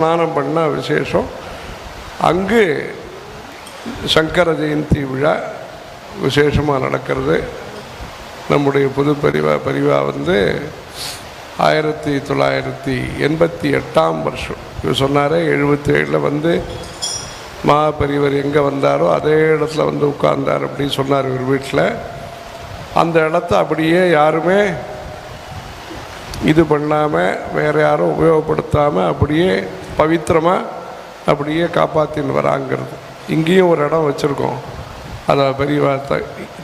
ஸ்நானம் பண்ணால் விசேஷம். அங்கு சங்கர ஜெயந்தி விழா விசேஷமாக நடக்கிறது. நம்முடைய புது பரிவா 1988 வருஷம் இவர் சொன்னார். 77 மகாபெரிவர் எங்கே வந்தாரோ அதே இடத்துல உட்கார்ந்தார் அப்படின்னு சொன்னார் இவர் வீட்டில். அந்த இடத்த அப்படியே யாருமே இது பண்ணாமல் வேறு யாரும் உபயோகப்படுத்தாமல் அப்படியே பவித்திரமாக அப்படியே காப்பாற்றின்னு வராங்கிறது. இங்கேயும் ஒரு இடம் வச்சுருக்கோம், அதை பெரியவா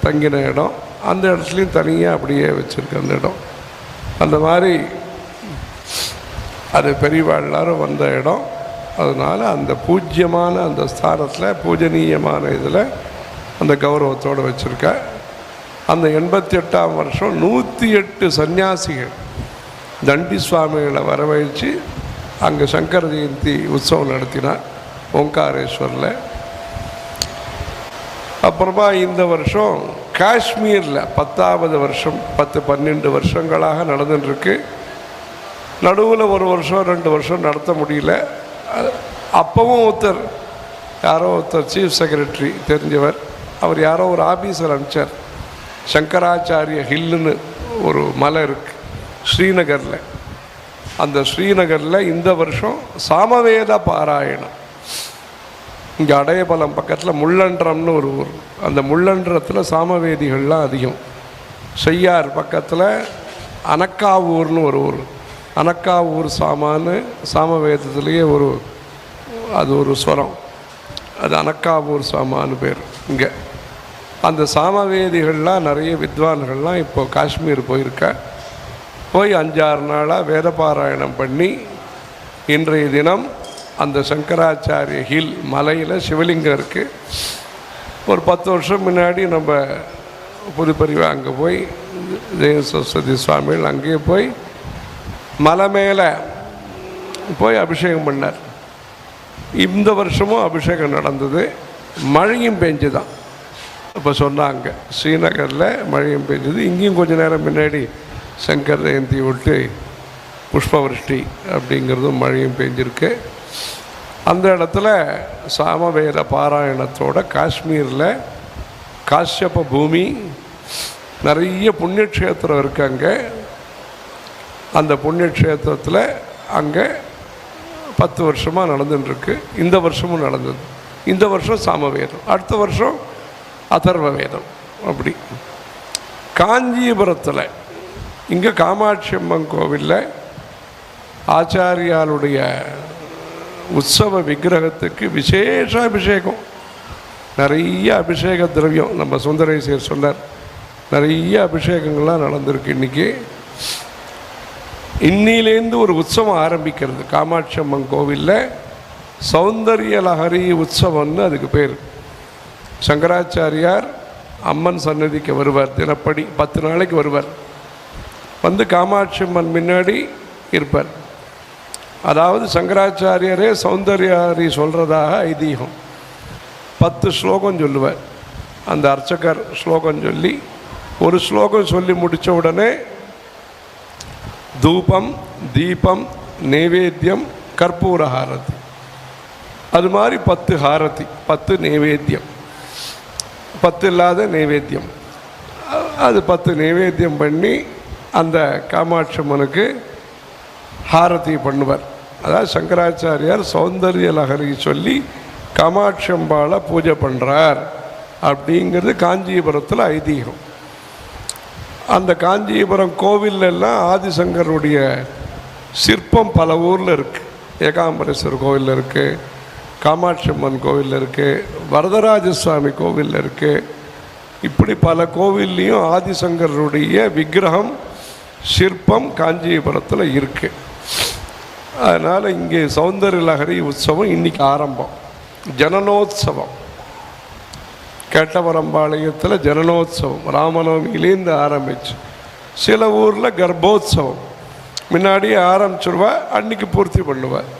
தங்கின இடம். அந்த இடத்துலையும் தனியாக அப்படியே வச்சுருக்கு அந்த இடம். அந்த மாதிரி அது பெரியவா எல்லாரும் வந்த இடம். அதனால் அந்த பூஜ்யமான அந்த ஸ்தானத்தில் பூஜனீயமான இதில் அந்த கௌரவத்தோடு வச்சுருக்க. அந்த 88ஆம் வருஷம் 108 சன்னியாசிகள் தண்டி சுவாமிகளை வரவழைச்சு அங்கே சங்கர ஜெயந்தி உற்சவம் நடத்தினார் ஓங்காரேஸ்வரில். அப்புறமா இந்த வருஷம் காஷ்மீரில் 10வது வருஷம் 10-12 வருஷங்களாக நடந்துட்டுருக்கு. நடுவில் ஒரு வருஷம் 2 வருஷம் நடத்த முடியல. அப்பவும் யாரோ ஒருத்தர் சீஃப் செக்ரட்டரி தெரிஞ்சவர், அவர் யாரோ ஒரு ஆஃபீஸர் அனுப்பிச்சார். சங்கராச்சாரிய ஹில்லுன்னு ஒரு மலை இருக்குது ஸ்ரீநகரில். அந்த ஸ்ரீநகரில் இந்த வருஷம் சாமவேத பாராயணம். இங்கே அடையபலம் பக்கத்தில் முள்ளன்றம்னு ஒரு ஊர். அந்த முள்ளன்றத்தில் சாமவேதிகள்லாம் அதிகம். செய்யார் பக்கத்தில் அனக்காவூர்னு ஒரு ஊர். அனக்காவூர் சாமவேதத்துலேயே அது ஒரு ஸ்வரம். அது அனக்காவூர் சாமான்னு பேர். இங்கே அந்த சாமவேதிகள்லாம் நிறைய வித்வான்கள்லாம் இப்போ காஷ்மீர் போய் 5-6 நாளாக வேத பாராயணம் பண்ணி இன்றைய தினம் அந்த சங்கராச்சாரிய ஹில் மலையில் சிவலிங்கம் இருக்குது. ஒரு 10 வருஷம் முன்னாடி நம்ம புதுப்பரிவா அங்கே போய் ஜெய சரஸ்வதி சுவாமிகள் அங்கேயே போய் மலை மேலே போய் அபிஷேகம் பண்ணார். இந்த வருஷமும் அபிஷேகம் நடந்தது. மழையும் பெஞ்சுதான். இப்போ சொன்னாங்க ஸ்ரீநகரில் மழையும் பெஞ்சது. இங்கேயும் கொஞ்சம் நேரம் முன்னாடி சங்கர ஜெயந்தி விட்டு புஷ்பவருஷ்டி அப்படிங்கிறதும் மழையும் பெஞ்சிருக்கு. அந்த இடத்துல சாமவேத பாராயணத்தோட காஷ்மீரில் காஷ்யப பூமி நிறைய புண்ணியக்ஷேத்திரம் இருக்குது. அங்கே அந்த புண்ணியக்ஷேத்திரத்தில் அங்கே 10 வருஷமாக நடந்துட்டுருக்கு. இந்த வருஷமும் நடந்தது. இந்த வருஷம் சாமவேதம், அடுத்த வருஷம் அதர்வ வேதம். அப்படி காஞ்சிபுரத்தில் இங்கே காமாட்சி அம்மன் கோவிலில் ஆச்சாரியாளுடைய உற்சவ விக்கிரகத்துக்கு விசேஷ அபிஷேகம். நிறைய அபிஷேக திரவியம் நம்ம சுந்தரேசர் சொன்னார். நிறைய அபிஷேகங்கள்லாம் நடந்திருக்கு. இன்றைக்கி இன்னிலேருந்து ஒரு உற்சவம் ஆரம்பிக்கிறது காமாட்சி அம்மன் கோவிலில். சௌந்தரிய லஹரி உற்சவம்னு அதுக்கு பேர். சங்கராச்சாரியார் அம்மன் சன்னதிக்கு வருவார். தினப்படி 10 நாளைக்கு வருவார். காமாட்சி அம்மன் முன்னாடி இருப்பார். அதாவது சங்கராச்சாரியரே சௌந்தர்யாரி சொல்கிறதாக ஐதீகம். 10 ஸ்லோகம் சொல்லுவார். அந்த அர்ச்சகர் ஸ்லோகம் சொல்லி ஒரு ஸ்லோகம் சொல்லி முடித்த உடனே தூபம், தீபம், நைவேத்தியம், கற்பூர ஹாரதி. அது மாதிரி 10 ஹாரதி, 10 நைவேத்தியம், 10 இல்லாத நைவேத்தியம். அது 10 நைவேத்தியம் பண்ணி அந்த காமாட்சி அம்மனுக்கு ஹாரதி பண்ணுவார். அதாவது சங்கராச்சாரியார் சௌந்தரிய லஹரி சொல்லி காமாட்சி அம்பாளை பூஜை பண்ணுறார் அப்படிங்கிறது காஞ்சிபுரத்தில் ஐதீகம். அந்த காஞ்சிபுரம் கோவிலெல்லாம் ஆதிசங்கருடைய சிற்பம் பல ஊரில் இருக்குது. ஏகாம்பரேஸ்வரர் கோவிலில் இருக்குது, காமாட்சி அம்மன் கோவிலில் இருக்குது, வரதராஜ சுவாமி கோவிலில் இருக்குது. இப்படி பல கோவில்லையும் ஆதிசங்கருடைய விக்கிரகம் சிற்பம் காஞ்சிபுரத்தில் இருக்குது. அதனால் இங்கே சௌந்தரிய லஹரி உற்சவம் இன்றைக்கி ஆரம்பம். ஜனனோத்சவம் கேட்டவரம்பாளையத்தில் ஜனனோத்சவம் ராமநவமியிலேருந்து ஆரம்பிச்சு. சில ஊரில் கர்ப்போத்சவம் முன்னாடியே ஆரம்பிச்சிடுவா, அன்றைக்கி பூர்த்தி பண்ணுவாள்.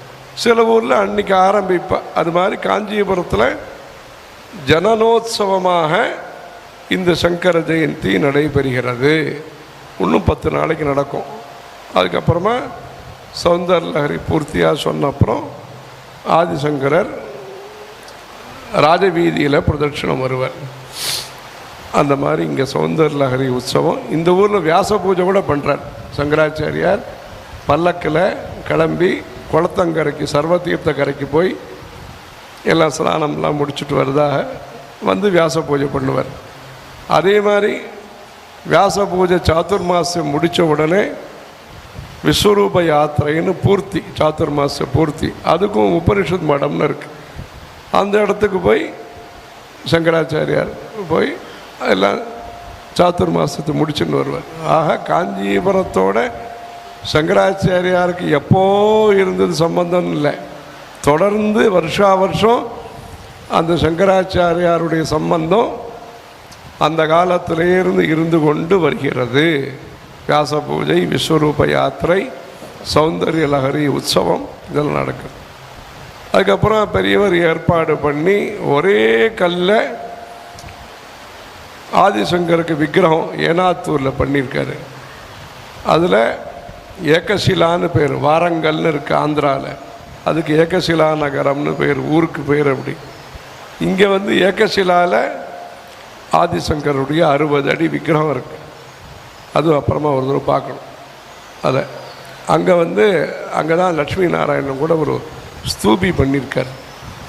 சில ஊரில் அன்றைக்கி ஆரம்பிப்பா. அது மாதிரி காஞ்சிபுரத்தில் ஜனனோத்சவமாக இந்த சங்கர ஜெயந்தி நடைபெறுகிறது. இன்னும் 10 நாளைக்கு நடக்கும். அதுக்கப்புறமா சௌந்தர லஹரி பூர்த்தியாக சொன்ன அப்புறம் ஆதிசங்கரர் ராஜவீதியில் பிரதட்சிணம் வருவார். அந்த மாதிரி இங்கே சௌந்தர லஹரி உற்சவம். இந்த ஊரில் வியாச பூஜை கூட பண்ணுறார். சங்கராச்சாரியார் பல்லக்கில் கிளம்பி குளத்தங்கரைக்கு சர்வதீர்த்த கரைக்கு போய் எல்லாம் ஸ்நானம்லாம் முடிச்சுட்டு வருதாக வந்து வியாச பூஜை பண்ணுவார். அதே மாதிரி வியாச பூஜை சாதுர்மாசியம் முடித்த உடனே விஸ்வரூப யாத்திரைன்னு பூர்த்தி, சாதுர்மாசிய பூர்த்தி, அதுக்கும் உபனிஷத் மடம்னு இருக்குது. அந்த இடத்துக்கு போய் சங்கராச்சாரியார் போய் எல்லாம் சாதுர்மாசத்தை முடிச்சுன்னு வருவார். ஆக காஞ்சிபுரத்தோட சங்கராச்சாரியாருக்கு எப்போ இருந்தது சம்பந்தம் இல்லை, தொடர்ந்து வருஷா வருஷம் அந்த சங்கராச்சாரியாருடைய சம்பந்தம் அந்த காலத்திலேருந்து இருந்து கொண்டு வருகிறது. வியாச பூஜை, விஸ்வரூப யாத்திரை, சௌந்தரிய லஹரி உற்சவம் இதெல்லாம் நடக்குது. அதுக்கப்புறம் பெரியவர் ஏற்பாடு பண்ணி ஒரே கல்ல ஆதிசங்கருக்கு விக்கிரகம் ஏனாத்தூரில் பண்ணியிருக்காரு. அதில் ஏகசிலான்னு பேர், வாரங்கல்னு இருக்குது ஆந்திராவில், அதுக்கு ஏகசிலா நகரம்னு பேர், ஊருக்கு பேர். அப்படி இங்கே வந்து ஏகசிலாவில் ஆதிசங்கருடைய 60 அடி விக்கிரகம் இருக்குது. அதுவும் அப்புறமா ஒரு தடவை பார்க்கணும். அதை அங்கே வந்து அங்கே தான் லட்சுமி நாராயணன் கூட ஒரு ஸ்தூபி பண்ணியிருக்கார்,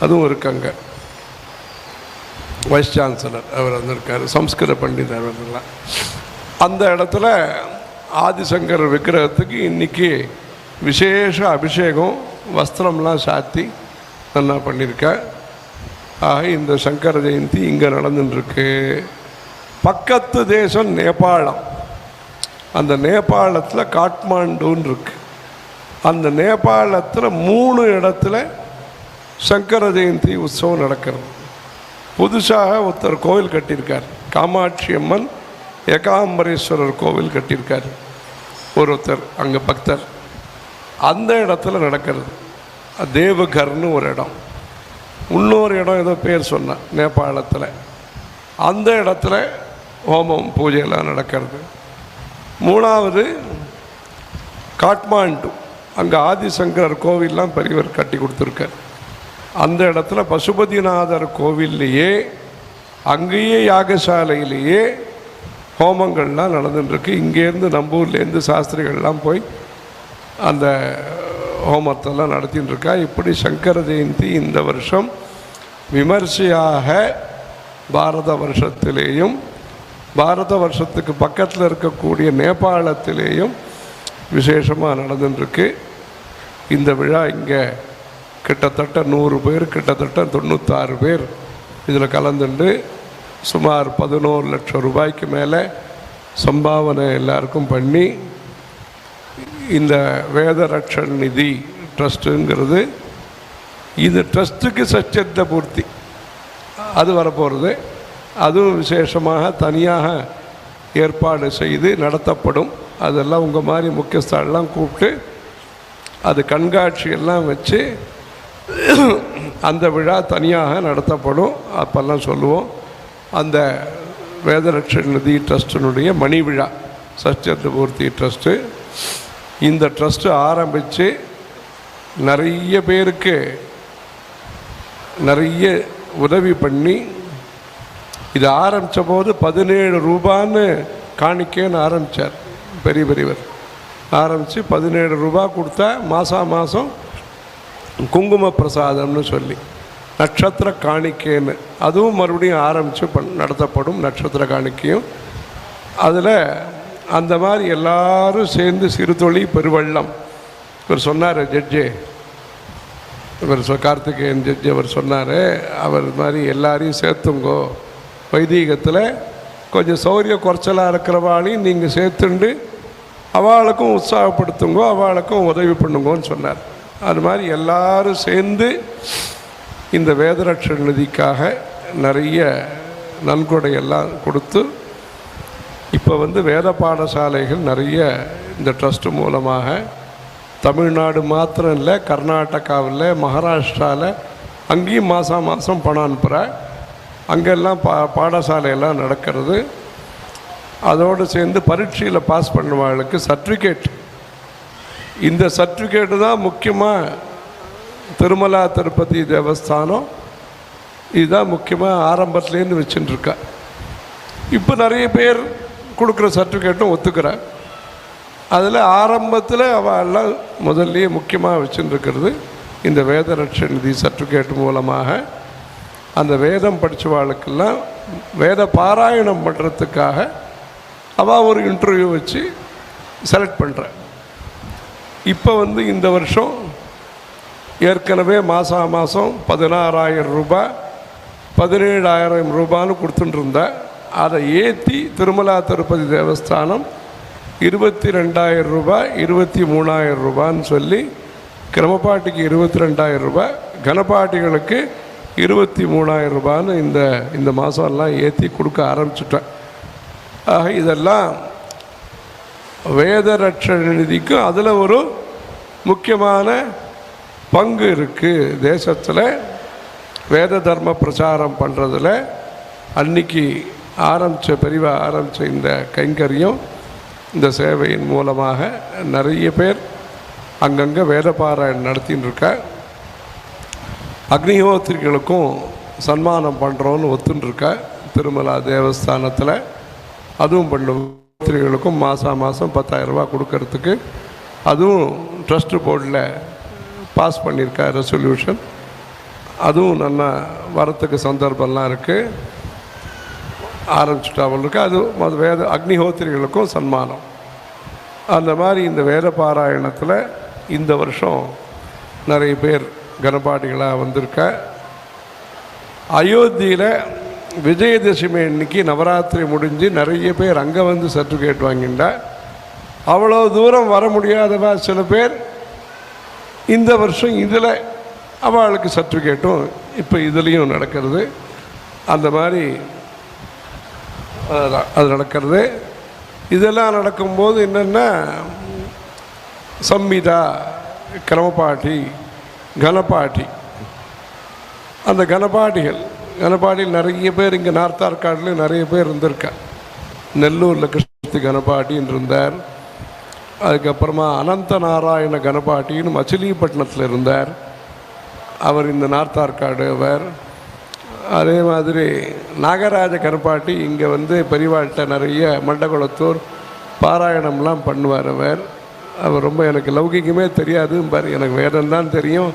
அதுவும் இருக்கு. அங்கே வைஸ் சான்சலர் அவர் வந்திருக்கார், சம்ஸ்கிருத பண்டிதர் அவர்கள்லாம். அந்த இடத்துல ஆதிசங்கர் விக்கிரகத்துக்கு இன்றைக்கி விசேஷ அபிஷேகம், வஸ்திரம்லாம் சாத்தி நல்லா பண்ணியிருக்கார். ஆக இந்த சங்கர ஜெயந்தி இங்கே நடந்துட்டுருக்கு. பக்கத்து தேசம் நேபாளம். அந்த நேபாளத்தில் காட்மாண்டுன்னு இருக்கு. அந்த நேபாளத்தில் 3 இடத்துல சங்கர ஜெயந்தி உற்சவம் நடக்கிறது. புதுசாக ஒருத்தர் கோவில் கட்டியிருக்கார், காமாட்சி அம்மன் ஏகாம்பரேஸ்வரர் கோவில் கட்டியிருக்கார் ஒருத்தர், அங்கே பக்தர். அந்த இடத்துல நடக்கிறது. தேவகர்னு ஒரு இடம், இன்னொரு இடம் ஏதோ பேர் சொன்னேன் நேபாளத்தில். அந்த இடத்துல ஹோமம் பூஜையெல்லாம் நடக்கிறது. 3வது காட்மாண்டு, அங்கே ஆதிசங்கரர் கோவில்லாம் பெரியவர் கட்டி கொடுத்துருக்கார். அந்த இடத்துல பசுபதிநாதர் கோவில்லையே, அங்கேயே யாகசாலையிலேயே ஹோமங்கள்லாம் நடந்துட்டுருக்கு. இங்கேருந்து நம்பூர்லேருந்து சாஸ்திரிகள்லாம் போய் அந்த ஹோமத்தெல்லாம் நடத்தின்னு இருக்கா. இப்படி சங்கர ஜெயந்தி இந்த வருஷம் விமர்சையாக பாரத வருஷத்திலேயும், பாரத வருஷத்துக்கு பக்கத்தில் இருக்கக்கூடிய நேபாளத்திலேயும் விசேஷமாக நடந்துட்டுருக்கு. இந்த விழா இங்கே கிட்டத்தட்ட 100 பேர், கிட்டத்தட்ட 96 பேர் இதில் கலந்துண்டு சுமார் 11 லட்சம் ரூபாய்க்கு மேலே சம்பாவனை எல்லாருக்கும் பண்ணி, இந்த வேத ரட்சண் நிதி ட்ரஸ்ட்டுங்கிறது, இது ட்ரஸ்ட்டுக்கு சச்சத்த பூர்த்தி அது வரப்போகிறது. அதுவும் விசேஷமாக தனியாக ஏற்பாடு செய்து நடத்தப்படும். அதெல்லாம் உங்கள் மாதிரி முக்கியஸ்தெல்லாம் கூப்பிட்டு அது கண்காட்சி எல்லாம் வச்சு அந்த விழா தனியாக நடத்தப்படும். அப்போல்லாம் சொல்லுவோம். அந்த வேதரட்சண் நிதி ட்ரஸ்டினுடைய மணி விழா, சச்சத்த பூர்த்தி ட்ரஸ்ட்டு. இந்த ட்ரஸ்ட்டு ஆரம்பித்து நிறைய பேருக்கு நிறைய உதவி பண்ணி, இது ஆரம்பித்த போது 17 ரூபான்னு காணிக்கேன்னு ஆரம்பித்தார் பெரியவர். ஆரம்பித்து 17 ரூபா கொடுத்தா மாதம் குங்கும பிரசாதம்னு சொல்லி நட்சத்திர காணிக்கைன்னு அதுவும் மறுபடியும் ஆரம்பித்து நடத்தப்படும். நட்சத்திர காணிக்கையும் அதில் அந்த மாதிரி எல்லாரும் சேர்ந்து சிறுதொழி பெருவள்ளம். இவர் சொன்னார், ஜட்ஜே இவர் கார்த்திகேயன் ஜட்ஜி அவர் சொன்னார், அவர் மாதிரி எல்லாரையும் சேர்த்துங்கோ, வைதீகத்தில் கொஞ்சம் சௌரிய குறைச்சலாக இருக்கிறவாளையும் நீங்கள் சேர்த்துண்டு அவளுக்கும் உற்சாகப்படுத்துங்கோ, அவளுக்கும் உதவி பண்ணுங்கோன்னு சொன்னார். அது மாதிரி எல்லாரும் சேர்ந்து இந்த வேதரட்சண நிதிக்காக நிறைய நன்கொடையெல்லாம் கொடுத்து, இப்போ வேத பாடசாலைகள் நிறைய இந்த ட்ரஸ்ட்டு மூலமாக தமிழ்நாடு மாத்திரம் இல்லை, கர்நாடகாவில், மகாராஷ்டிராவில் அங்கேயும் மாதம் பணம் அனுப்புகிற, அங்கெல்லாம் பாடசாலையெல்லாம் நடக்கிறது. அதோடு சேர்ந்து பரீட்சையில் பாஸ் பண்ணுவாங்களுக்கு சர்டிஃபிகேட், இந்த சர்டிஃபிகேட்டு தான் முக்கியமாக திருமலா திருப்பதி தேவஸ்தானம் இதுதான் முக்கியமாக ஆரம்பத்துலேருந்து வச்சுட்டுருக்கா. இப்போ நிறைய பேர் கொடுக்குற சர்டிஃபிகேட்டும் ஒத்துக்கிறேன். அதில் ஆரம்பத்தில் அவள் எல்லாம் முதல்லையே முக்கியமாக வச்சுட்டுருக்கிறது இந்த வேத ரட்ச நிதி சர்டிஃபிகேட் மூலமாக அந்த வேதம் படித்தவாளுக்கெல்லாம் வேத பாராயணம் பண்ணுறதுக்காக அவள் ஒரு இன்டர்வியூ வச்சு செலக்ட் பண்ணுறேன். இப்போ இந்த வருஷம் ஏற்கனவே மாதம் 16,000 ரூபாய் 17,000 ரூபான்னு கொடுத்துட்டு இருந்தேன். அதை ஏற்றி திருமலா திருப்பதி தேவஸ்தானம் 22,000 ரூபாய் 23,000 ரூபான்னு சொல்லி கிரமப்பாட்டிக்கு 22,000 ரூபாய், கனப்பாட்டிகளுக்கு 23,000 ரூபான்னு இந்த மாதம்லாம் ஏற்றி கொடுக்க ஆரம்பிச்சுட்டேன். ஆக இதெல்லாம் வேத ரட்சண நிதிக்கும் அதில் ஒரு முக்கியமான பங்கு இருக்குது. தேசத்தில் வேத தர்ம பிரச்சாரம் பண்ணுறதில் அன்னைக்கு பெரிவாக ஆரம்பித்த இந்த கைங்கரியம், இந்த சேவையின் மூலமாக நிறைய பேர் அங்கங்கே வேத பாராயணம் நடத்தின்னு இருக்கா. அக்னிஹோத்திரிகளுக்கும் சன்மானம் பண்ணுறோன்னு ஒத்துன்ருக்கா திருமலா தேவஸ்தானத்தில். அதுவும் பண்ணுவோத்திரிகளுக்கும் மாதம் 10,000 ரூபா கொடுக்கறதுக்கு அதுவும் ட்ரஸ்ட்டு போர்டில் பாஸ் பண்ணியிருக்கா ரெசல்யூஷன். அதுவும் நல்லா வரத்துக்கு சந்தர்ப்பம்லாம் இருக்குது, ஆரம்பிச்சுட்டா அவங்களுக்கு. அது வேத அக்னிஹோத்திரிகளுக்கும் சன்மானம். அந்த மாதிரி இந்த வேத பாராயணத்தில் இந்த வருஷம் நிறைய பேர் கனபாடிகளாக வந்திருக்க. அயோத்தியில் விஜயதசமி அன்னைக்கு நவராத்திரி முடிஞ்சு நிறைய பேர் அங்கே சர்டிஃபிகேட் வாங்கிண்டா. அவ்வளோ தூரம் வர முடியாதவா சில பேர் இந்த வருஷம் இதில் அவளுக்கு சர்டிஃபிகேட்டும் இப்போ இதுலேயும் நடக்கிறது. அந்த மாதிரி அது நடக்கிறது. இதெல்லாம் நடக்கும்போது என்னென்னா சம்மிதா, கிரமப்பாட்டி, கனப்பாட்டி, அந்த கனப்பாட்டியில் நிறைய பேர் இங்கே நார்த் ஆர்காட்லேயும் நிறைய பேர் இருந்திருக்கா. நெல்லூரில் கிருஷ்ணமூர்த்தி கனப்பாட்டின்னு இருந்தார். அதுக்கப்புறமா அனந்த நாராயண கனப்பாட்டின்னு மச்சிலிப்பட்டினத்தில் இருந்தார். அவர் இந்த நார்த் ஆர்காடு அவர். அதே மாதிரி நாகராஜ கனப்பாட்டி இங்கே பெரியவாழ்கிட்ட நிறைய மண்டகுளத்தூர் பாராயணம்லாம் பண்ணுவார் அவர் ரொம்ப எனக்கு லௌகிகமே தெரியாதும்பார், எனக்கு வேதம்தான் தெரியும்,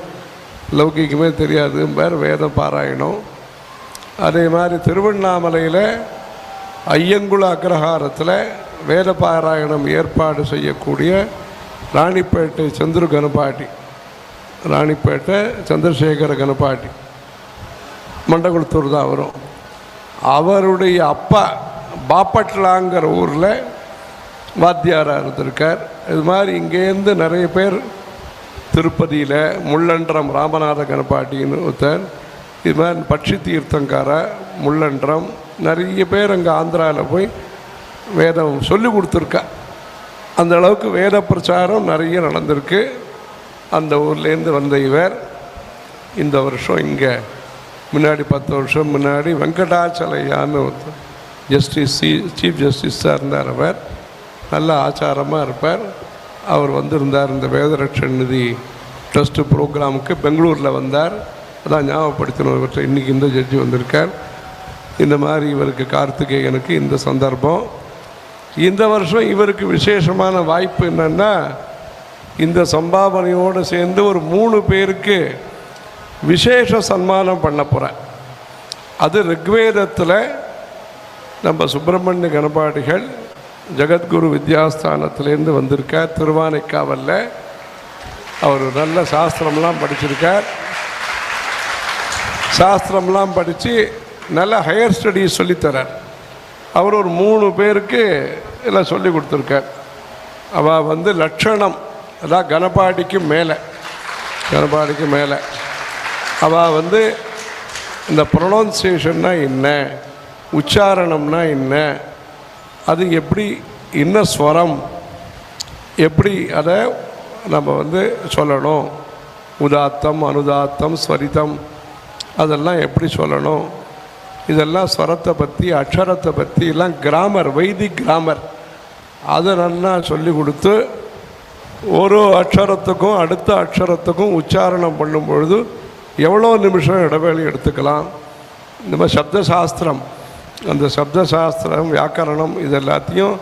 லௌகிகமே தெரியாதும்பார், வேதம் பாராயணம். அதே மாதிரி திருவண்ணாமலையில் ஐயங்குள அக்ரஹாரத்தில் வேத பாராயணம் ஏற்பாடு செய்யக்கூடிய ராணிப்பேட்டை சந்திர கனப்பாட்டி, ராணிப்பேட்டை சந்திரசேகர கனப்பாட்டி, மண்டகுளத்தூர் தான் வரும். அவருடைய அப்பா பாப்பட்லாங்கிற ஊரில் வாத்தியாராக இருந்திருக்கார். இது மாதிரி இங்கேருந்து நிறைய பேர் திருப்பதியில் முள்ளன்றம் ராமநாத கனப்பாட்டின்னு ஒருத்தர், இது மாதிரி பட்சி தீர்த்தங்கார முள்ளன்றம் நிறைய பேர் அங்கே ஆந்திராவில் போய் வேதம் சொல்லி கொடுத்துருக்கா. அந்த அளவுக்கு வேத பிரச்சாரம் நிறைய நடந்திருக்கு. அந்த ஊர்லேருந்து வந்த இவர் இந்த வருஷம் இங்கே முன்னாடி 10 வருஷம் முன்னாடி வெங்கடாச்சலையான்னு ஒருத்தர் சீஃப் ஜஸ்டிஸாக இருந்தார். அவர் நல்ல ஆச்சாரமாக இருப்பார். அவர் வந்திருந்தார் இந்த வேத ரட்சண நிதி ட்ரஸ்ட்டு ப்ரோக்ராமுக்கு பெங்களூரில் வந்தார். அதான் ஞாபகப்படுத்தணும் இவற்றை. இன்றைக்கி இந்த ஜட்ஜி வந்திருக்கார். இந்த மாதிரி இவருக்கு கார்த்திகேயனுக்கு இந்த சந்தர்ப்பம். இந்த வருஷம் இவருக்கு விசேஷமான வாய்ப்பு என்னென்னா, இந்த சம்பாவனையோடு சேர்ந்து ஒரு 3 பேருக்கு விசேஷ சன்மானம் பண்ண போகிறேன். அது ரிக்வேதத்தில் நம்ம சுப்பிரமணிய கனபாடிகள் ஜெகத்குரு வித்யாஸ்தானத்திலேருந்து வந்திருக்கார். திருவானைக்காவலில் அவர் நல்ல சாஸ்திரம்லாம் படிச்சிருக்கார். சாஸ்திரம்லாம் படித்து நல்ல ஹையர் ஸ்டடீஸ் சொல்லித்தரார். அவர் ஒரு 3 பேருக்கு எல்லாம் சொல்லி கொடுத்துருக்கார். அவள் லட்சணம், அதான் கனபாடிக்கு மேலே அவள் இந்த ப்ரொனவுன்சியேஷன்னா என்ன, உச்சாரணம்னா என்ன, அது எப்படி, என்ன ஸ்வரம் எப்படி அதை நம்ம சொல்லணும், உதாத்தம் அனுதாத்தம் ஸ்வரிதம் அதெல்லாம் எப்படி சொல்லணும், இதெல்லாம் ஸ்வரத்தை பற்றி அக்ஷரத்தை பற்றி எல்லாம் கிராமர், வைதிக் கிராமர் அதை நல்லா சொல்லி கொடுத்து ஒரு அக்ஷரத்துக்கும் அடுத்த அக்ஷரத்துக்கும் உச்சாரணம் பண்ணும் பொழுது எவ்வளோ நிமிஷம் இடைவேளை எடுத்துக்கலாம். இந்த மாதிரி சப்தசாஸ்திரம், அந்த சப்தசாஸ்திரம் வியாக்கரணம் இது எல்லாத்தையும்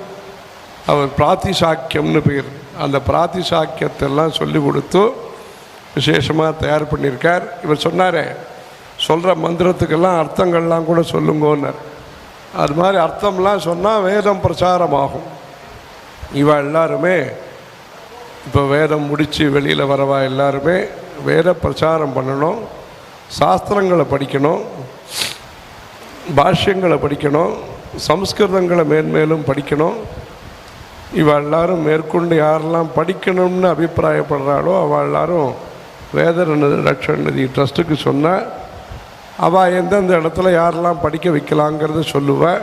அவர் பிராத்திசாக்கியம்னு பேர். அந்த பிராத்திசாக்கியத்தெல்லாம் சொல்லி கொடுத்து விசேஷமாக தயார் பண்ணியிருக்கார். இவர் சொன்னார், சொல்கிற மந்திரத்துக்கெல்லாம் அர்த்தங்கள்லாம் கூட சொல்லுங்கன்னார். அது மாதிரி அர்த்தம்லாம் சொன்னால் வேதம் பிரச்சாரமாகும். இவ எல்லாருமே இப்போ வேதம் முடித்து வெளியில் வரவா எல்லாருமே வேத பிரச்சாரம் பண்ணணும், சாஸ்திரங்களை படிக்கணும், பாஷ்யங்களை படிக்கணும், சம்ஸ்கிருதங்களை மேன்மேலும் படிக்கணும். இவ எல்லாரும் மேற்கொண்டு யாரெல்லாம் படிக்கணும்னு அபிப்பிராயப்படுறாளோ அவள் எல்லாரும் வேத ரட்சண நிதி ட்ரஸ்ட்டுக்கு சொன்னால் அவள் எந்தெந்த இடத்துல யாரெல்லாம் படிக்க வைக்கலாங்கிறத சொல்லுவேன்.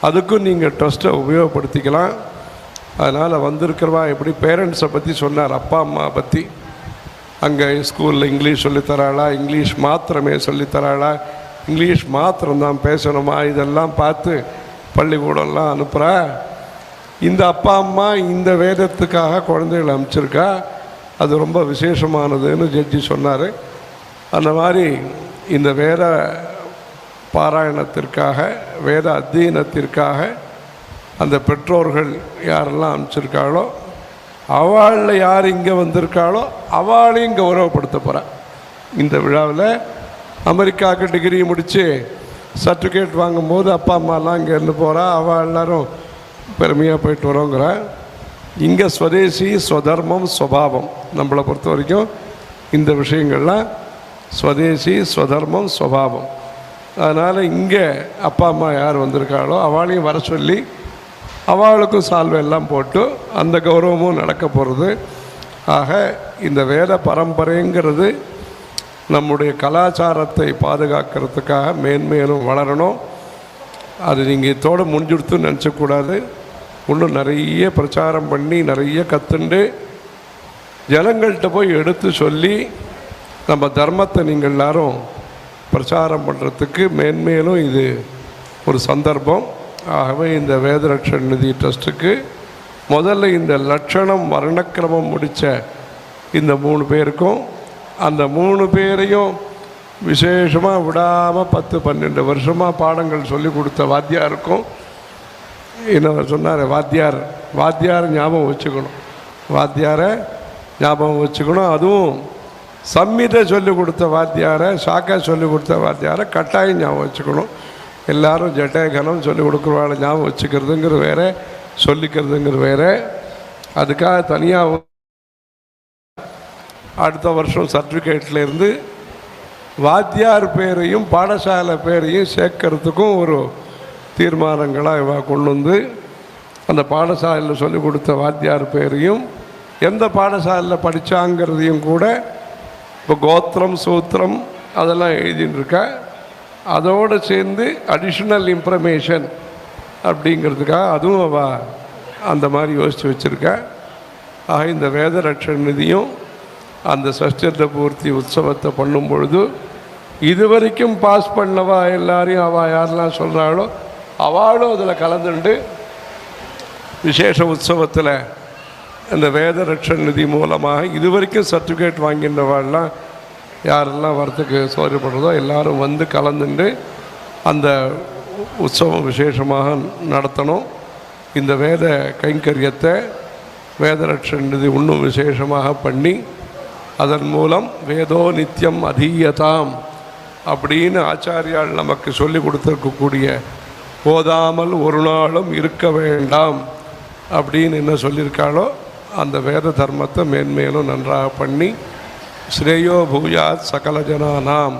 அதுக்கும் நீங்கள் ட்ரஸ்ட்டை உபயோகப்படுத்திக்கலாம். அதனால் வந்திருக்கிறவா எப்படி பேரண்ட்ஸை பற்றி சொன்னார், அப்பா அம்மா பற்றி. அங்கே ஸ்கூலில் இங்கிலீஷ் சொல்லித்தராளா, இங்கிலீஷ் மாத்திரமே சொல்லித்தராளா, இங்கிலீஷ் மாத்திரம்தான் பேசணுமா, இதெல்லாம் பார்த்து பள்ளிக்கூடம்லாம் அனுப்புகிறா. இந்த அப்பா அம்மா இந்த வேதத்துக்காக குழந்தைகளை அனுப்பிச்சிருக்கா, அது ரொம்ப விசேஷமானதுன்னு ஜட்ஜி சொன்னார். அந்த மாதிரி இந்த வேத பாராயணத்திற்காக வேத அத்தியனத்திற்காக அந்த பெற்றோர்கள் யாரெல்லாம் அனுப்பிச்சிருக்காளோ அவளில் யார் இங்கே வந்திருக்காளோ அவளையும் கௌரவப்படுத்த போகிறாள். இந்த விழாவில் அமெரிக்காவுக்கு டிகிரி முடித்து சர்டிஃபிகேட் வாங்கும்போது அப்பா அம்மாலாம் இங்கே இருந்து போகிறா, அவள் எல்லோரும் பெருமையாக போயிட்டு வரோங்கிற. இங்கே ஸ்வதேசி ஸ்வதர்மம் ஸ்வபாவம் நம்மளை பொறுத்த வரைக்கும் இந்த விஷயங்கள்லாம் ஸ்வதேசி ஸ்வதர்மம் ஸ்வபாவம். அதனால் இங்கே அப்பா அம்மா யார் வந்திருக்காளோ அவளையும் வர சொல்லி அவளுக்கும் சால்வையெல்லாம் போட்டு அந்த கௌரவமும் நடக்க போகிறது. ஆக இந்த வேத பரம்பரைங்கிறது நம்முடைய கலாச்சாரத்தை பாதுகாக்கிறதுக்காக மேன்மேலும் வளரணும். அது நீங்கள் இதோடு முடிஞ்சுடுத்துன்னு நினச்சக்கூடாது. இன்னும் நிறைய பிரச்சாரம் பண்ணி நிறைய கற்றுண்டு ஜனங்கள்கிட்ட போய் எடுத்து சொல்லி நம்ம தர்மத்தை நீங்கள் எல்லாரும் பிரச்சாரம் பண்ணுறதுக்கு மேன்மேலும் இது ஒரு சந்தர்ப்பம். ஆகவே இந்த வேத ரட்சண நிதி ட்ரஸ்ட்டுக்கு முதல்ல இந்த லட்சணம் வர்ணக்கிரமம் முடித்த இந்த 3 பேருக்கும் அந்த 3 பேரையும் விசேஷமாக விடாமல் 10-12 வருஷமாக பாடங்கள் சொல்லி கொடுத்த வாத்தியாருக்கும் என்ன சொன்னார், வாத்தியார் ஞாபகம் வச்சுக்கணும், வாத்தியாரை ஞாபகம் வச்சுக்கணும். அதுவும் சம்மிதை சொல்லிக் கொடுத்த வாத்தியாரை, சாக்கா சொல்லிக் கொடுத்த வாத்தியாரை கட்டாயம் ஞாபகம் வச்சுக்கணும். எல்லாரும் ஜட்டகனம் சொல்லிக் கொடுக்குறவாளை ஞாபகம் வச்சுக்கிறதுங்கிற வேறு, சொல்லிக்கிறதுங்கிற வேறு. அதுக்காக தனியாக அடுத்த வருஷம் சர்டிஃபிகேட்லேருந்து வாத்தியார் பேரையும் பாடசாலை பேரையும் சேர்க்கறதுக்கும் ஒரு தீர்மானங்களாக இவ கொண்டு வந்து அந்த பாடசாலையில் சொல்லிக் கொடுத்த வாத்தியார் பேரையும் எந்த பாடசாலையில் படித்தாங்கிறதையும் கூட இப்போ கோத்திரம் சூத்திரம் அதெல்லாம் எழுதின்னு இருக்கா. அதோடு சேர்ந்து அடிஷ்னல் இன்ஃபர்மேஷன் அப்படிங்கிறதுக்காக அதுவும் அவள் அந்த மாதிரி யோசித்து வச்சுருக்கா. ஆக இந்த வேத ரட்சண நிதியும் அந்த சஷ்டியர்த்த பூர்த்தி உற்சவத்தை பண்ணும் பொழுது இதுவரைக்கும் பாஸ் பண்ணவா எல்லாரையும் அவள் யாரெல்லாம் சொல்கிறாளோ அவளும் அதில் கலந்துண்டு விசேஷ உற்சவத்தில் இந்த வேத ரட்சண நிதி மூலமாக இதுவரைக்கும் சர்டிஃபிகேட் வாங்கின்றவாள்லாம் யாரெல்லாம் வரத்துக்கு சௌகரியப்படுறதோ எல்லாரும் வந்து கலந்துண்டு அந்த உற்சவம் விசேஷமாக நடத்தணும். இந்த வேத கைங்கரியத்தை வேத ரட்சண நிதி இன்னும் விசேஷமாக பண்ணி அதன் மூலம் வேதோ நித்தியம் அதீயதாம் அப்படின்னு ஆச்சாரியால் நமக்கு சொல்லி கொடுத்துருக்கக்கூடிய போதாமல் ஒரு நாளும் இருக்க வேண்டாம் அப்படின்னு என்ன சொல்லியிருக்காளோ அந்த வேத தர்மத்தை மேன்மேலும் நன்றாக பண்ணி ஸ்ரேயோ பூயாத் சகல ஜனானாம்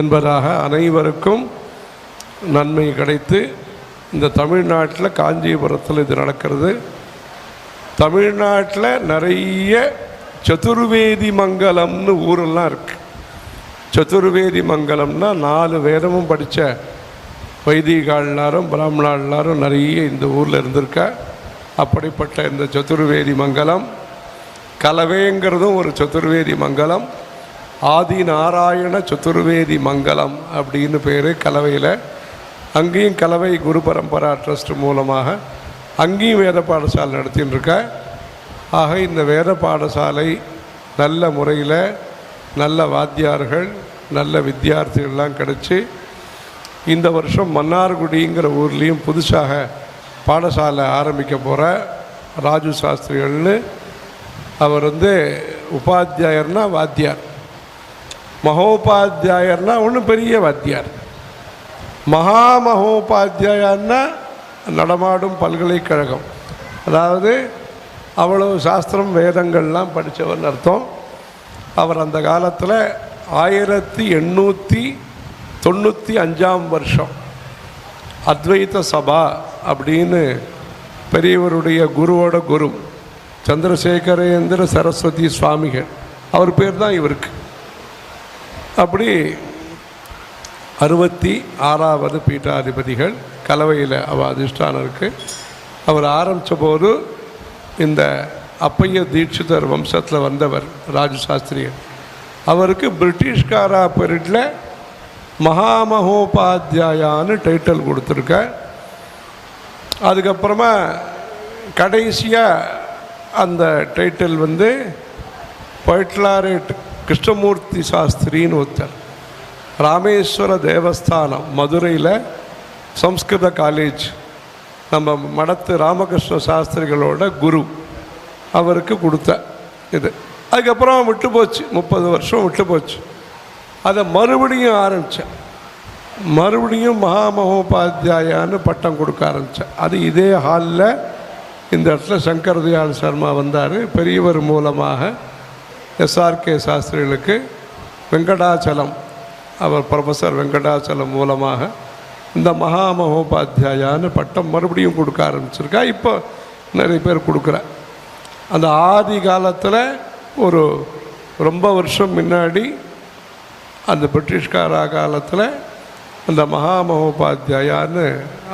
என்பதாக அனைவருக்கும் நன்மை கிடைத்து இந்த தமிழ்நாட்டில் காஞ்சிபுரத்தில் இது நடக்கிறது. தமிழ்நாட்டில் நிறைய சதுர்வேதி மங்கலம்னு ஊரெல்லாம் இருக்குது. சதுர்வேதி மங்கலம்னா 4 வேதமும் படித்த வைதிகால் எல்லாரும் பிராமணால் எல்லாரும் நிறைய இந்த ஊரில் இருந்திருக்கா. அப்படிப்பட்ட இந்த சதுர்வேதி மங்கலம் கலவைங்கிறதும் ஒரு சதுர்வேதி மங்கலம். ஆதி நாராயண சதுர்வேதி மங்கலம் அப்படின்னு பேர் கலவையில். அங்கேயும் கலவை குரு பரம்பரா ட்ரஸ்ட் மூலமாக அங்கேயும் வேத பாடசாலை நடத்தின்னு இருக்கா. ஆக இந்த வேத பாடசாலை நல்ல முறையில் நல்ல வாத்தியார்கள் நல்ல வித்தியார்த்திகள்லாம் கிடச்சி இந்த வருஷம் மன்னார்குடிங்கிற ஊர்லேயும் புதுசாக பாடசாலை ஆரம்பிக்க போகிற ராஜு சாஸ்திரிகள்னு அவர் உபாத்தியாயர்னா வாத்தியார், மகோபாத்தியாயர்னா ஒன்றும் பெரிய வாத்தியார், மகாமகோபாத்தியாயன்னா நடமாடும் பல்கலைக்கழகம். அதாவது அவ்வளவு சாஸ்திரம் வேதங்கள்லாம் படித்தவர்னு அர்த்தம். அவர் அந்த காலத்தில் 1895 வருஷம் அத்வைத சபா அப்படின்னு பெரியவருடைய குருவோட குரு சந்திரசேகரேந்திர சரஸ்வதி சுவாமிகள், அவர் பேர் தான் இவருக்கு. அப்படி 66வது பீட்டாதிபதிகள் கலவையில் அவள் அதிஷ்டானருக்கு அவர் ஆரம்பித்த போது இந்த அப்பைய தீட்சிதர் வம்சத்தில் வந்தவர் ராஜு சாஸ்திரிகள். அவருக்கு பிரிட்டிஷ்காரா பீரியடில் மகாமகோபாத்தியாயான்னு டைட்டில் கொடுத்துருக்க. அதுக்கப்புறமா கடைசியாக அந்த டைட்டில் பயிட்லாரேட் கிருஷ்ணமூர்த்தி சாஸ்திரின்னு ஒருத்தர், ராமேஸ்வர தேவஸ்தானம் மதுரையில் சம்ஸ்கிருத காலேஜ், நம்ம மடத்து ராமகிருஷ்ண சாஸ்திரிகளோட குரு, அவருக்கு கொடுத்த இது. அதுக்கப்புறம் விட்டு போச்சு, 30 வருஷம் விட்டு போச்சு. அதை மறுபடியும் ஆரம்பித்தேன், மறுபடியும் மகாமகோபாத்தியாயான்னு பட்டம் கொடுக்க ஆரம்பித்தேன். அது இதே ஹாலில் இந்த இடத்துல சங்கர் தயாள் சர்மா வந்தார். பெரியவர் மூலமாக எஸ்ஆர்கே சாஸ்திரிகளுக்கு வெங்கடாச்சலம், அவர் ப்ரொஃபஸர் வெங்கடாச்சலம் மூலமாக இந்த மகாமகோபாத்தியாயான்னு பட்டம் மறுபடியும் கொடுக்க ஆரம்பிச்சிருக்கா. இப்போ நிறைய பேர் கொடுக்குற. அந்த ஆதி காலத்தில் ஒரு ரொம்ப வருஷம் முன்னாடி அந்த பிரிட்டிஷ்காரா காலத்தில் அந்த மகாமகோபாத்தியாயான்னு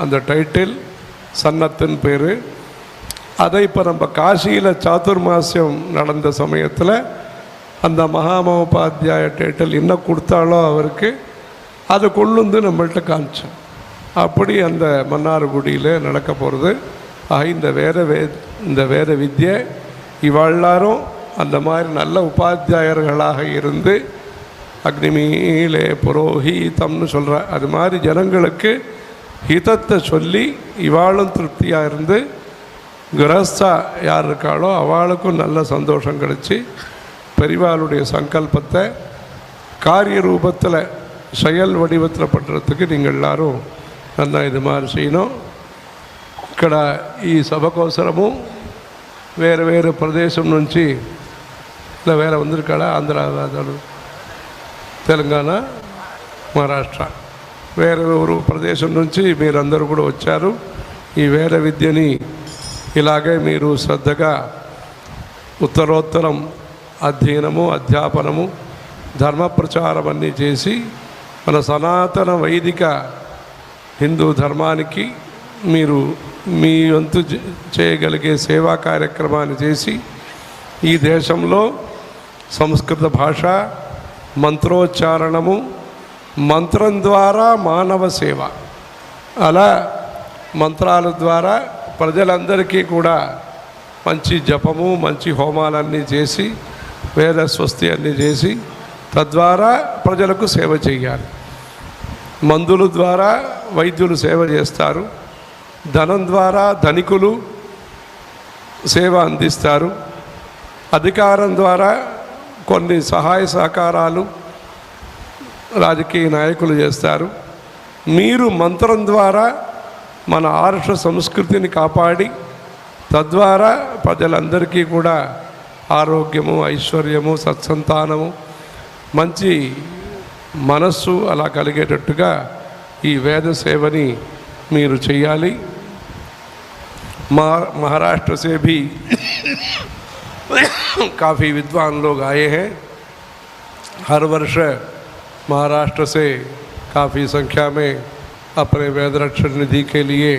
அந்த டைட்டில் சன்னத்தின் பேர். அதை இப்போ நம்ம காசியில் சாதுர்மாசியம் நடந்த சமயத்தில் அந்த மகாமகோபாத்தியாய டைட்டில் என்ன கொடுத்தாலோ அவருக்கு அதை கொண்டு நம்மள்கிட்ட காமிச்சோம். அப்படி அந்த மன்னார்குடியில் நடக்க போகிறது. இந்த வேத வித்யை இவெல்லாரும் அந்த மாதிரி நல்ல உபாத்தியாயர்களாக இருந்து அக்னிமீலே புரோஹிதம்னு சொல்கிற அது மாதிரி ஜனங்களுக்கு ஹிதத்தை சொல்லி இவாளும் திருப்தியாக இருந்து கிரஸ்தா யார் இருக்காளோ அவளுக்கும் நல்ல சந்தோஷம் கிடச்சி பெரிவாளுடைய சங்கல்பத்தை காரிய ரூபத்தில் செயல் வடிவத்தில் பண்ணுறதுக்கு நீங்கள் எல்லோரும் நல்லா இது மாதிரி செய்யணும். ఇక్కడ ఈ సభ కోసము వేరే వేరే ప్రదేశం నుంచి ఇలా వేరే వందిరుకాడ ఆంధ్ర తెలంగాణ మహారాష్ట్ర వేరే ఊరు ప్రదేశం నుంచి మీరందరూ కూడా వచ్చారు. ఈ వేద విద్యని ఇలాగే మీరు శ్రద్ధగా ఉత్తరోత్తరం అధ్యయనము అధ్యాపనము ధర్మ ప్రచారం అన్నీ చేసి మన సనాతన వైదిక హిందూ ధర్మానికి మీరు మీ వంతు చేయగలిగే సేవా కార్యక్రమాన్ని చేసి ఈ దేశంలో సంస్కృత భాష మంత్రోచ్చారణము మంత్రం ద్వారా మానవ సేవ అలా మంత్రాల ద్వారా ప్రజలందరికీ కూడా మంచి జపము మంచి హోమాలన్నీ చేసి వేద స్వస్తి అన్నీ చేసి తద్వారా ప్రజలకు సేవ చేయాలి. మందుల ద్వారా వైద్యులు సేవ చేస్తారు, ధనం ద్వారా ధనికులు సేవ అందిస్తారు, అధికారం ద్వారా కొన్ని సహాయ సహకారాలు రాజకీయ నాయకులు చేస్తారు. మీరు మంత్రం ద్వారా మన ఆర్ష సంస్కృతిని కాపాడి తద్వారా ప్రజలందరికీ కూడా ఆరోగ్యము ఐశ్వర్యము సత్సంతానము మంచి మనస్సు అలా కలిగేటట్టుగా ఈ వేద సేవని మీరు చేయాలి. महाराष्ट्र से भी काफ़ी विद्वान लोग आए हैं. हर वर्ष महाराष्ट्र से काफ़ी संख्या में अपने वेद रक्षण निधि के लिए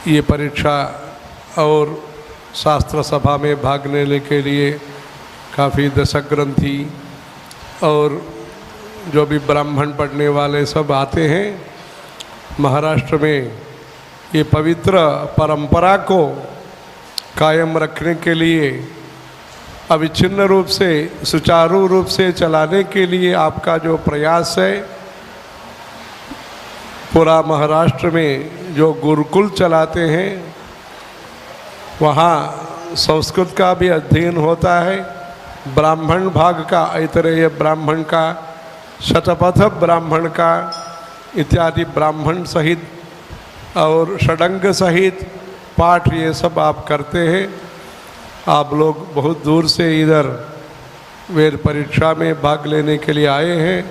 ये परीक्षा और शास्त्र सभा में भाग लेने के लिए काफ़ी दशक ग्रंथी और जो भी ब्राह्मण पढ़ने वाले सब आते हैं. महाराष्ट्र में ये पवित्र परंपरा को कायम रखने के लिए, अविच्छिन्न रूप से सुचारू रूप से चलाने के लिए आपका जो प्रयास है, पूरा महाराष्ट्र में जो गुरुकुल चलाते हैं वहाँ संस्कृत का भी अध्ययन होता है, ब्राह्मण भाग का, ऐतरेय ब्राह्मण का, शतपथ ब्राह्मण का इत्यादि ब्राह्मण सहित और षडंग सहित पाठ ये सब आप करते हैं। आप लोग बहुत दूर से इधर वेद परीक्षा में भाग लेने के लिए आए हैं।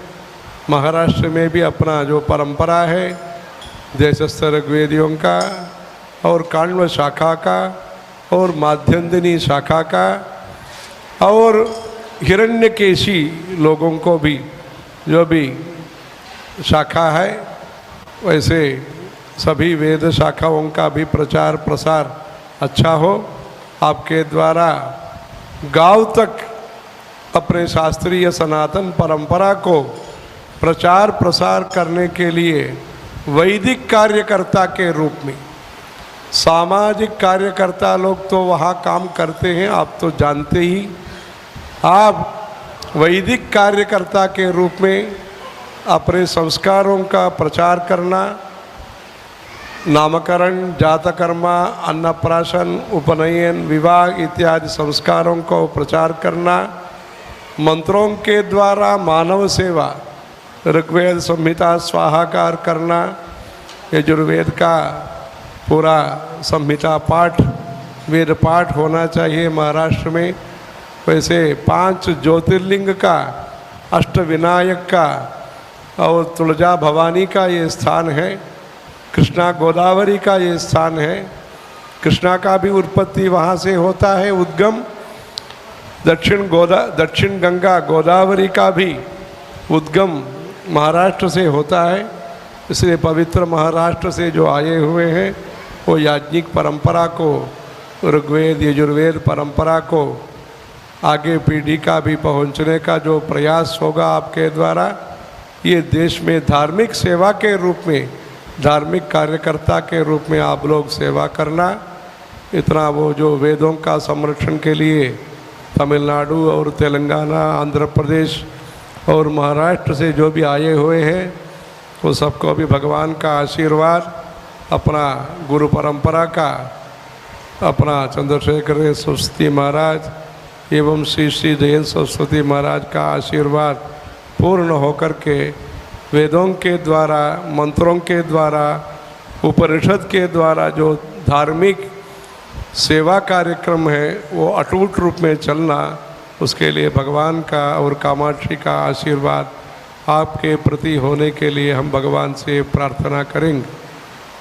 महाराष्ट्र में भी अपना जो परंपरा है देशस्थ ऋग्वेदियों का और काण्व शाखा का और माध्यन्दिनी शाखा का और हिरण्यकेशी लोगों को भी जो भी शाखा है, वैसे सभी वेद शाखाओं का भी प्रचार प्रसार अच्छा हो। आपके द्वारा गांव तक अपने शास्त्रीय सनातन परंपरा को प्रचार प्रसार करने के लिए वैदिक कार्यकर्ता के रूप में, सामाजिक कार्यकर्ता लोग तो वहाँ काम करते हैं, आप तो जानते ही, आप वैदिक कार्यकर्ता के रूप में अपने संस्कारों का प्रचार करना, नामकरण, जातकर्मा, अन्नप्राशन, उपनयन, विवाह इत्यादि संस्कारों को प्रचार करना, मंत्रों के द्वारा मानव सेवा, ऋग्वेद संहिता स्वाहाकार करना, यजुर्वेद का पूरा संहिता पाठ, वेद पाठ होना चाहिए महाराष्ट्र में। वैसे 5 ज्योतिर्लिंग का, अष्टविनायक का और तुलजा भवानी का ये स्थान है, कृष्णा गोदावरी का ये स्थान है। कृष्णा का भी उत्पत्ति वहाँ से होता है, उद्गम। दक्षिण गंगा गोदावरी का भी उद्गम महाराष्ट्र से होता है। इसलिए पवित्र महाराष्ट्र से जो आए हुए हैं वो याज्ञिक परंपरा को, ऋग्वेद यजुर्वेद परंपरा को आगे पीढ़ी का भी पहुँचने का जो प्रयास होगा आपके द्वारा, ये देश में धार्मिक सेवा के रूप में, धार्मिक कार्यकर्ता के रूप में आप लोग सेवा करना। इतना वो जो वेदों का संरक्षण के लिए तमिलनाडु और तेलंगाना, आंध्र प्रदेश और महाराष्ट्र से जो भी आए हुए हैं वो सबको भी भगवान का आशीर्वाद, अपना गुरु परंपरा का, अपना चंद्रशेखर सरस्वती महाराज एवं श्री श्री जयंत सरस्वती महाराज का आशीर्वाद पूर्ण होकर के वेदों के द्वारा, मंत्रों के द्वारा, उपनिषद के द्वारा जो धार्मिक सेवा कार्यक्रम है वो अटूट रूप में चलना, उसके लिए भगवान का और कामाक्षी का आशीर्वाद आपके प्रति होने के लिए हम भगवान से प्रार्थना करेंगे।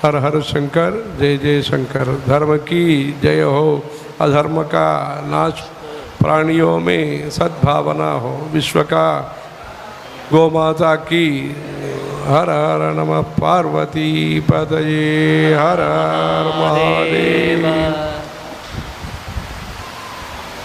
हर हर शंकर, जय जय शंकर। धर्म की जय हो, अधर्म का नाश, प्राणियों में सद्भावना हो, विश्व का गौ माता की। हर हर नमः पार्वती पतये, हर हर महादेव।